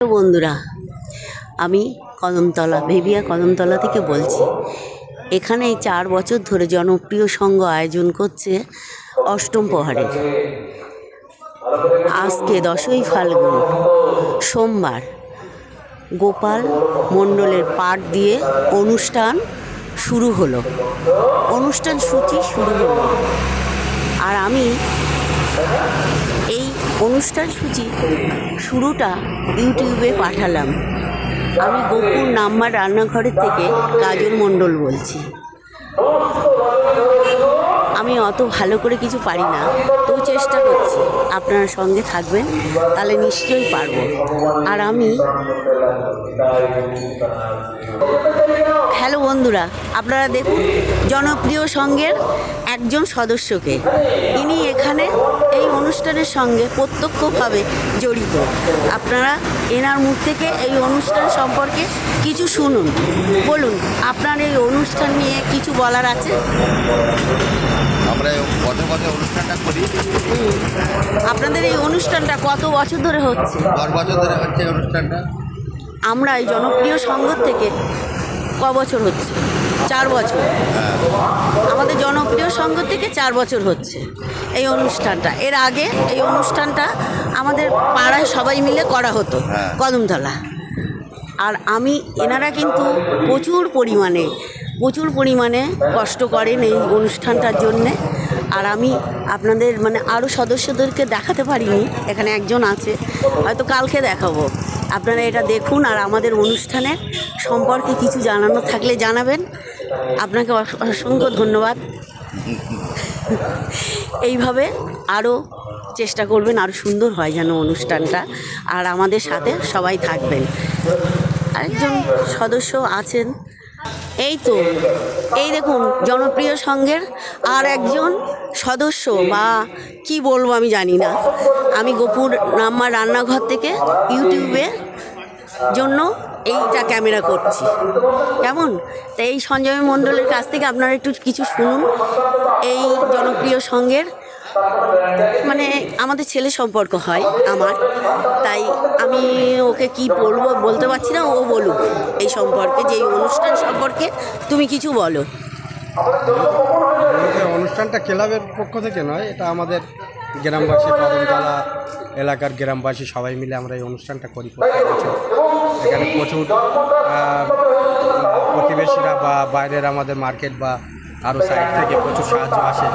Hello বন্ধুরা, আমি ভেভিয়া কদমতলা থেকে বলছি। এখানে এই 4 বছর ধরে জনপ্রিয় সংঘ আয়োজন করছে অষ্টম প্রহরের। আজকে 10ই ফাল্গুন সোমবার গোপাল মণ্ডলের পাঠ দিয়ে অনুষ্ঠান শুরু হলো, অনুষ্ঠান সূচি শুরু হলো। আর আমি এই অনুষ্ঠান সূচি শুরুটা ইউটিউবে পাঠালাম। আমি গোপুর নাম্বার রান্নাঘরের থেকে কাজল মণ্ডল বলছি। আমি অত ভালো করে কিছু পারি না, তবু চেষ্টা করছি। আপনারা সঙ্গে থাকবেন, তাহলে নিশ্চয়ই পারবো। আর আমি হ্যালো বন্ধুরা, আপনারা দেখুন জনপ্রিয় সংঘের একজন সদস্যকে। ইনি এখানে এই অনুষ্ঠানের সঙ্গে প্রত্যক্ষভাবে জড়িত। আপনারা এনার মুখ থেকে এই অনুষ্ঠান সম্পর্কে কিছু শুনুন। বলুন, আপনার এই অনুষ্ঠান নিয়ে কিছু বলার আছে? আমরা বছর বছর অনুষ্ঠানটা করি। আপনাদের এই অনুষ্ঠানটা কত বছর ধরে হচ্ছে? 10 বছর ধরে হচ্ছে এই অনুষ্ঠানটা। আমরা এই জনপ্রিয় সংঘ থেকে ক বছর হচ্ছে? 4 বছর। আমাদের জনপ্রিয় সংঘ থেকে 4 বছর হচ্ছে এই অনুষ্ঠানটা। এর আগে এই অনুষ্ঠানটা আমাদের পাড়ায় সবাই মিলে করা হতো কদমতলা। আর এনারা কিন্তু প্রচুর পরিমাণে কষ্ট করেন এই অনুষ্ঠানটার জন্যে। আর আমি আপনাদের আরও সদস্যদেরকে দেখাতে পারিনি, এখানে একজন আছে, হয়তো কালকে দেখাবো। আপনারা এটা দেখুন, আর আমাদের অনুষ্ঠানের সম্পর্কে কিছু জানানো থাকলে জানাবেন। আপনাকে অসংখ্য ধন্যবাদ। এইভাবে আরও চেষ্টা করবেন, আরও সুন্দর হয় যেন অনুষ্ঠানটা। আর আমাদের সাথে সবাই থাকবেন। আরেকজন সদস্য আছেন, এই দেখুন জনপ্রিয় সংঘের আর একজন সদস্য, বা কি বলবো আমি জানি না। আমি গোপুর নাম্বার রান্নাঘর থেকে ইউটিউবে জন্য এইটা ক্যামেরা করছি, কেমন? তা এই সঞ্জয় মণ্ডলের কাছ থেকে আপনারা একটু কিছু শুনুন। এই জনপ্রিয় সংঘের আমাদের ছেলে সম্পর্ক হয় আমার, তাই আমি ওকে কি বলতে পারছি না, ও বলুক এই সম্পর্কে, যে এই অনুষ্ঠান সম্পর্কে তুমি কিছু বলো। অনুষ্ঠানটা ক্লাবের পক্ষ থেকে নয়, এটা আমাদের গ্রামবাসী, কদমতলা এলাকার গ্রামবাসী সবাই মিলে আমরা এই অনুষ্ঠানটা করি প্রত্যেক বছর। এখানে প্রচুর প্রতিবেশীরা বা বাইরের আমাদের মার্কেট বা আরও সাইড থেকে প্রচুর সাহায্য আসে।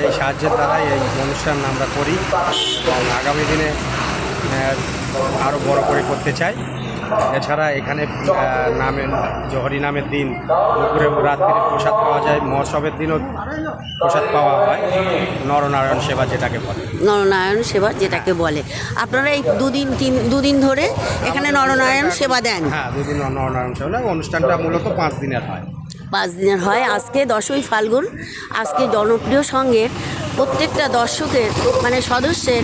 এই সাহায্যের দ্বারাই এই অনুষ্ঠান আমরা করি। আগামী দিনে আরও বড় করে করতে চাই। এছাড়া এখানে হরি নামের দিন দুপুরে রাত্রিরে প্রসাদ পাওয়া যায়। মহোৎসবের দিনও প্রসাদ পাওয়া হয়, নরনারায়ণ সেবা যেটাকে বলে। আপনারা এই দুদিন ধরে এখানে নরনারায়ণ সেবা দেন? হ্যাঁ, 2 দিন নরনারায়ণ সেবা। অনুষ্ঠানটা মূলত 5 দিনের হয়। 5 দিনের হয়। আজকে 10ই ফাল্গুন। আজকে জনপ্রিয় সংঘের প্রত্যেকটা দর্শকের সদস্যের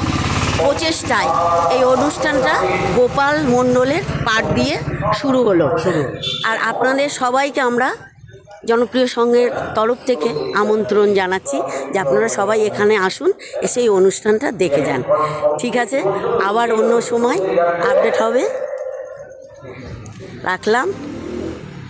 প্রচেষ্টায় এই অনুষ্ঠানটা গোপাল মণ্ডলের পাঠ দিয়ে শুরু হলো। আর আপনাদের সবাইকে আমরা জনপ্রিয় সংঘের তরফ থেকে আমন্ত্রণ জানাচ্ছি যে আপনারা সবাই এখানে আসুন, এসে এই অনুষ্ঠানটা দেখে যান। ঠিক আছে, আবার অন্য সময় আপডেট হবে। রাখলাম।